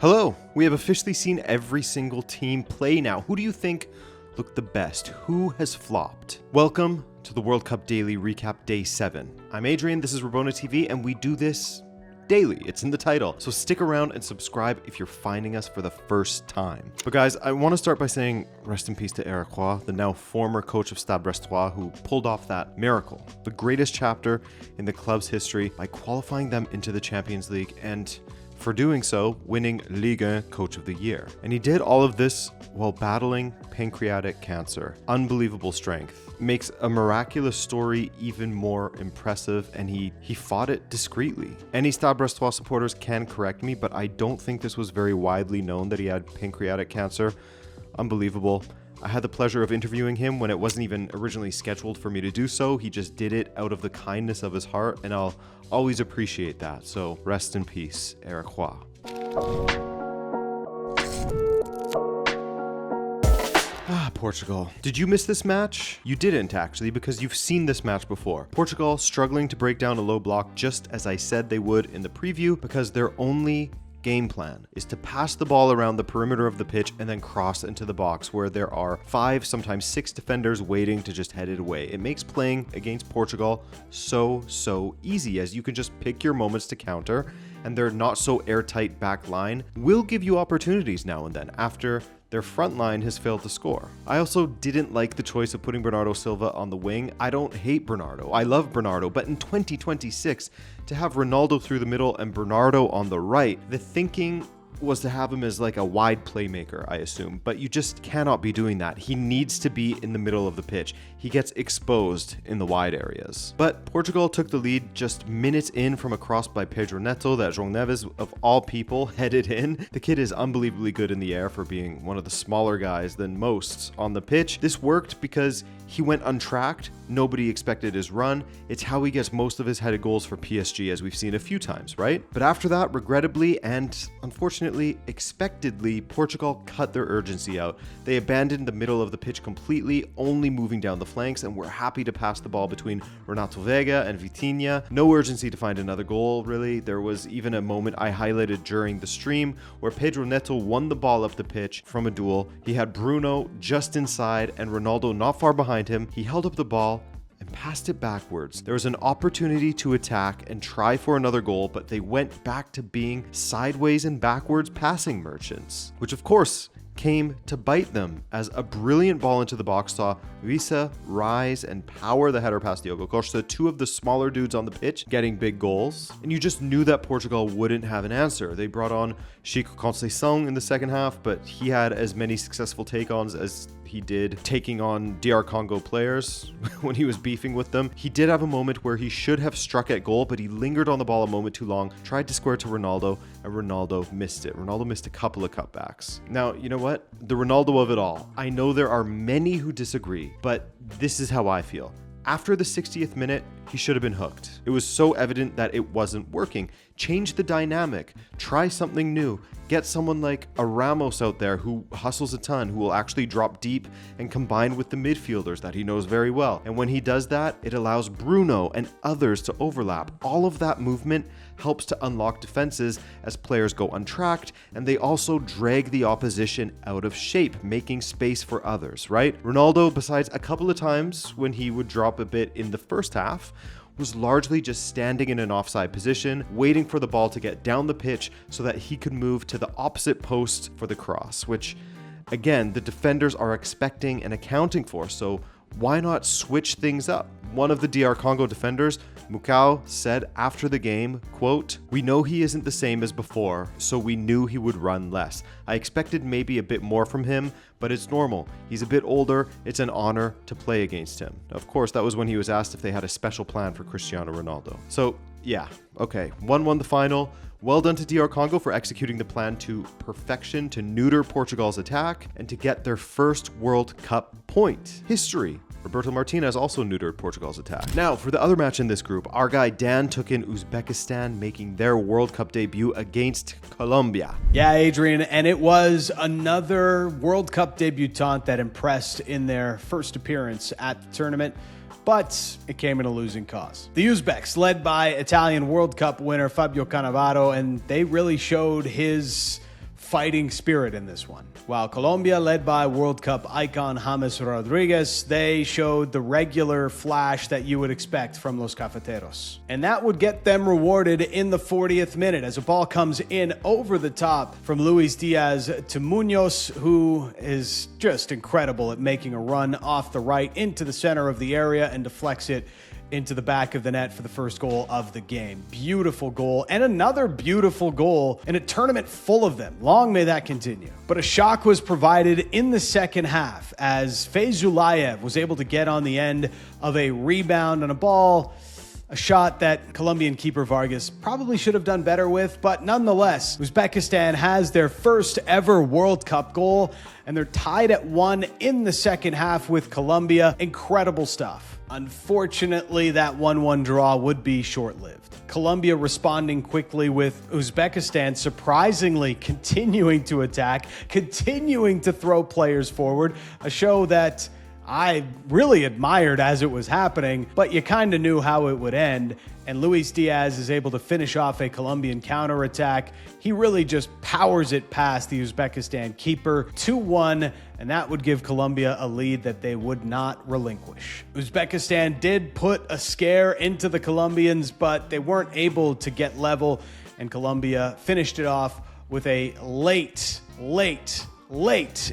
Hello, we have officially seen every single team play now. Who do you think looked the best? Who has flopped? Welcome to the World Cup Daily Recap Day 7. I'm Adrian, this is Rabona TV, and we do this daily. It's in the title. So stick around and subscribe if you're finding us for the first time. But guys, I want to start by saying rest in peace to DR Congo, the now former coach of Stade Brestois, who pulled off that miracle, the greatest chapter in the club's history by qualifying them into the Champions League and for doing so, winning Ligue 1 Coach of the Year. And he did all of this while battling pancreatic cancer. Unbelievable strength. Makes a miraculous story even more impressive, and he fought it discreetly. Any Stade Brestois supporters can correct me, but I don't think this was very widely known that he had pancreatic cancer. Unbelievable. I had the pleasure of interviewing him when it wasn't even originally scheduled for me to do so. He just did it out of the kindness of his heart, and I'll always appreciate that. So rest in peace, DR Congo. Portugal. Did you miss this match? You didn't actually, because you've seen this match before. Portugal struggling to break down a low block just as I said they would in the preview, because their only game plan is to pass the ball around the perimeter of the pitch and then cross into the box where there are 5, sometimes 6 defenders waiting to just head it away. It makes playing against Portugal so easy, as you can just pick your moments to counter, and their not so airtight back line will give you opportunities now and then after their front line has failed to score. I also didn't like the choice of putting Bernardo Silva on the wing. I don't hate Bernardo. I love Bernardo, but in 2026, to have Ronaldo through the middle and Bernardo on the right, the thinking was to have him as like a wide playmaker, I assume, but you just cannot be doing that. He needs to be in the middle of the pitch. He gets exposed in the wide areas. But Portugal took the lead just minutes in from a cross by Pedro Neto that João Neves, of all people, headed in. The kid is unbelievably good in the air for being one of the smaller guys than most on the pitch. This worked because he went untracked. Nobody expected his run. It's how he gets most of his headed goals for PSG, as we've seen a few times, right? But after that, regrettably and unfortunately, expectedly, Portugal cut their urgency out. They abandoned the middle of the pitch completely, only moving down the flanks, and were happy to pass the ball between Renato Veiga and Vitinha. No urgency to find another goal, really. There was even a moment I highlighted during the stream where Pedro Neto won the ball up the pitch from a duel. He had Bruno just inside and Ronaldo not far behind him. He held up the ball and passed it backwards. There was an opportunity to attack and try for another goal, but they went back to being sideways and backwards passing merchants, which of course came to bite them as a brilliant ball into the box saw Visa rise and power the header past Diogo Costa, 2 of the smaller dudes on the pitch getting big goals. And you just knew that Portugal wouldn't have an answer. They brought on Chico Conceição in the second half, but he had as many successful take-ons as he did taking on DR Congo players when he was beefing with them. He did have a moment where he should have struck at goal, but he lingered on the ball a moment too long, tried to square to Ronaldo, and Ronaldo missed it. Ronaldo missed a couple of cutbacks. Now, you know what? The Ronaldo of it all. I know there are many who disagree, but this is how I feel. After the 60th minute, he should have been hooked. It was so evident that it wasn't working. Change the dynamic. Try something new. Get someone like a Ramos out there who hustles a ton, who will actually drop deep and combine with the midfielders that he knows very well. And when he does that, it allows Bruno and others to overlap. All of that movement helps to unlock defenses as players go untracked, and they also drag the opposition out of shape, making space for others, right? Ronaldo, besides a couple of times when he would drop a bit in the first half, was largely just standing in an offside position, waiting for the ball to get down the pitch so that he could move to the opposite post for the cross, which, again, the defenders are expecting and accounting for, so why not switch things up? One of the DR Congo defenders, Mukau, said after the game, quote, "We know he isn't the same as before, so we knew he would run less. I expected maybe a bit more from him, but it's normal. He's a bit older. It's an honor to play against him." Of course, that was when he was asked if they had a special plan for Cristiano Ronaldo. So, yeah, okay, 1-1 the final. Well done to DR Congo for executing the plan to perfection to neuter Portugal's attack and to get their first World Cup point. History. Roberto Martinez also neutered Portugal's attack. Now, for the other match in this group, our guy Dan took in Uzbekistan, making their World Cup debut against Colombia. Yeah, Adrian, and it was another World Cup debutant that impressed in their first appearance at the tournament, but it came in a losing cause. The Uzbeks, led by Italian World Cup winner Fabio Cannavaro, and they really showed his fighting spirit in this one. While Colombia, led by World Cup icon James Rodriguez, they showed the regular flash that you would expect from Los Cafeteros. And that would get them rewarded in the 40th minute as a ball comes in over the top from Luis Diaz to Munoz, who is just incredible at making a run off the right into the center of the area and deflects it into the back of the net for the first goal of the game. Beautiful goal, and another beautiful goal in a tournament full of them. Long may that continue. But a shock was provided in the second half as Feyzulayev was able to get on the end of a rebound on a ball, a shot that Colombian keeper Vargas probably should have done better with, but nonetheless, Uzbekistan has their first ever World Cup goal, and they're tied at 1 in the second half with Colombia. Incredible stuff. Unfortunately, that 1-1 draw would be short-lived. Colombia responding quickly with Uzbekistan surprisingly continuing to attack, continuing to throw players forward, a show that I really admired as it was happening, but you kind of knew how it would end. And Luis Diaz is able to finish off a Colombian counterattack. He really just powers it past the Uzbekistan keeper, 2-1, and that would give Colombia a lead that they would not relinquish. Uzbekistan did put a scare into the Colombians, but they weren't able to get level, and Colombia finished it off with a late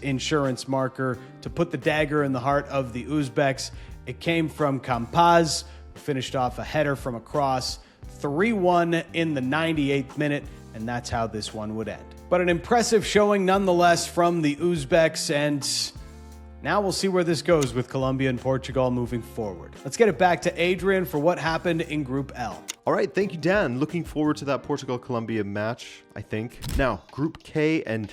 insurance marker to put the dagger in the heart of the Uzbeks. It came from Campaz, who finished off a header from across, 3-1 in the 98th minute, and that's how this one would end. But an impressive showing nonetheless from the Uzbeks, and now we'll see where this goes with Colombia and Portugal moving forward. Let's get it back to Adrian for what happened in Group L. All right, thank you, Dan. Looking forward to that Portugal-Colombia match, I think. Now, Group K and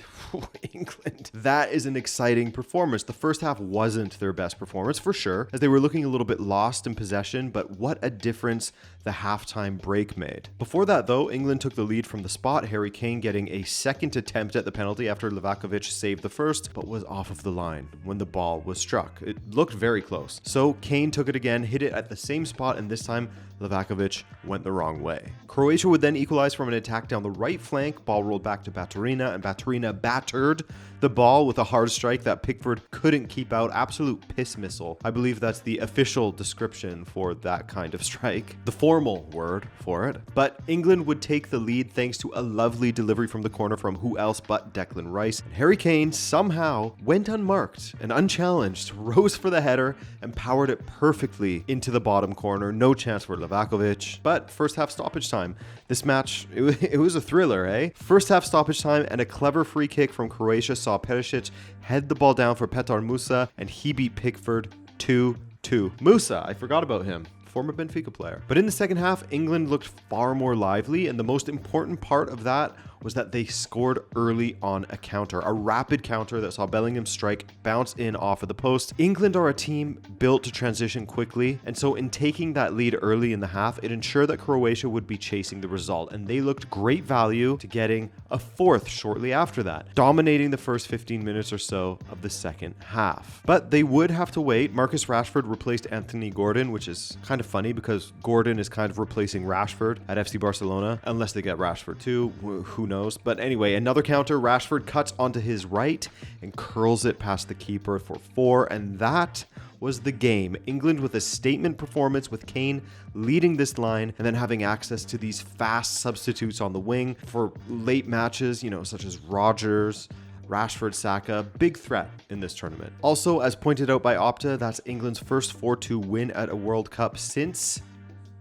England. That is an exciting performance. The first half wasn't their best performance, for sure, as they were looking a little bit lost in possession, but what a difference the halftime break made. Before that, though, England took the lead from the spot, Harry Kane getting a second attempt at the penalty after Livakovic saved the first, but was off of the line when the ball was struck. It looked very close. So Kane took it again, hit it at the same spot, and this time Livakovic went the wrong way. Croatia would then equalize from an attack down the right flank. Ball rolled back to Baturina, and Baturina battered the ball with a hard strike that Pickford couldn't keep out. Absolute piss missile. I believe that's the official description for that kind of strike. The formal word for it. But England would take the lead thanks to a lovely delivery from the corner from who else but Declan Rice. And Harry Kane somehow went unmarked and unchallenged, rose for the header, and powered it perfectly into the bottom corner. No chance for Livakovic. But first half stoppage time. This match, it was a thriller, eh? First half stoppage time and a clever free kick from Croatia saw Perisic head the ball down for Petar Musa, and he beat Pickford 2-2. Musa, I forgot about him. Former Benfica player. But in the second half, England looked far more lively, and the most important part of that was that they scored early on a counter, a rapid counter that saw Bellingham strike bounce in off of the post. England are a team built to transition quickly, and so in taking that lead early in the half, it ensured that Croatia would be chasing the result, and they looked great value to getting a fourth shortly after that, dominating the first 15 minutes or so of the second half. But they would have to wait. Marcus Rashford replaced Anthony Gordon, which is kind of funny because Gordon is kind of replacing Rashford at FC Barcelona, unless they get Rashford too. Who knows? But anyway, another counter. Rashford cuts onto his right and curls it past the keeper for 4, and that was the game. England with a statement performance, with Kane leading this line and then having access to these fast substitutes on the wing for late matches, such as Rodgers, Rashford, Saka, big threat in this tournament. Also, as pointed out by Opta, that's England's first 4-2 win at a World Cup since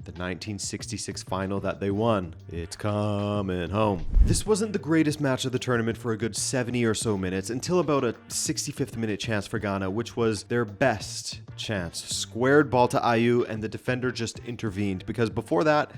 the 1966 final that they won. It's coming home. This wasn't the greatest match of the tournament for a good 70 or so minutes until about a 65th minute chance for Ghana, which was their best chance. Squared ball to Ayew, and the defender just intervened, because before that,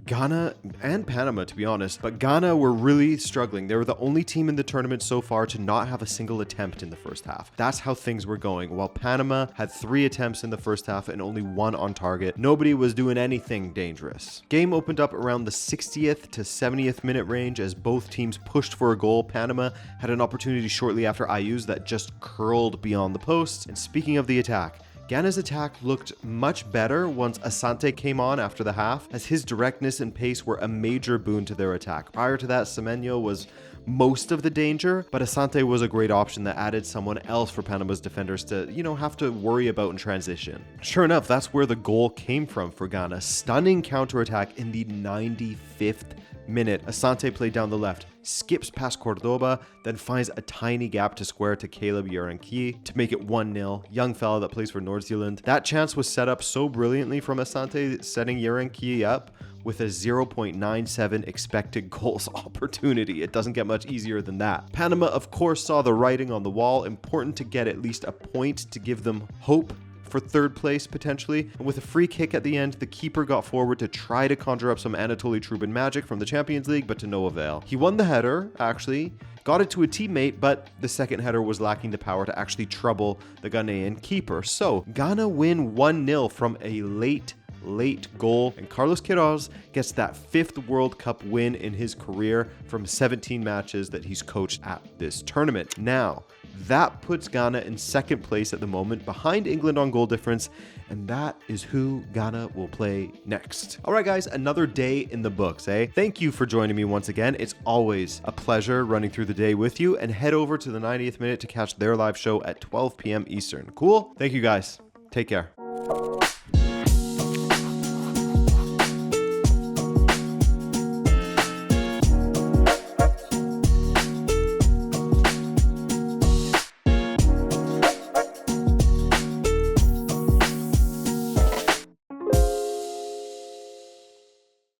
Ghana and Panama, to be honest, but Ghana were really struggling. They were the only team in the tournament so far to not have a single attempt in the first half. That's how things were going. While Panama had 3 attempts in the first half and only 1 on target, nobody was doing anything dangerous. Game opened up around the 60th to 70th minute range as both teams pushed for a goal. Panama had an opportunity shortly after Ayew's that just curled beyond the post. And speaking of the attack, Ghana's attack looked much better once Asante came on after the half, as his directness and pace were a major boon to their attack. Prior to that, Semenyo was most of the danger, but Asante was a great option that added someone else for Panama's defenders to, have to worry about in transition. Sure enough, that's where the goal came from for Ghana. Stunning counterattack in the 95th minute. Asante played down the left, skips past Cordoba, then finds a tiny gap to square to Caleb Yaranki to make it 1-0. Young fella that plays for North Zealand. That chance was set up so brilliantly from Asante, setting Yaranki up with a 0.97 expected goals opportunity. It doesn't get much easier than that. Panama, of course, saw the writing on the wall. Important to get at least a point to give them hope for third place potentially. And with a free kick at the end, the keeper got forward to try to conjure up some Anatoly Trubin magic from the Champions League, but to no avail. He won the header, actually, got it to a teammate, but the second header was lacking the power to actually trouble the Ghanaian keeper. So Ghana win 1-0 from a late goal, and Carlos Queiroz gets that 5th World Cup win in his career from 17 matches that he's coached at this tournament. Now, that puts Ghana in 2nd place at the moment, behind England on goal difference, and that is who Ghana will play next. All right, guys, another day in the books, eh? Thank you for joining me once again. It's always a pleasure running through the day with you, and head over to the 90th minute to catch their live show at 12 p.m. Eastern. Cool? Thank you, guys. Take care.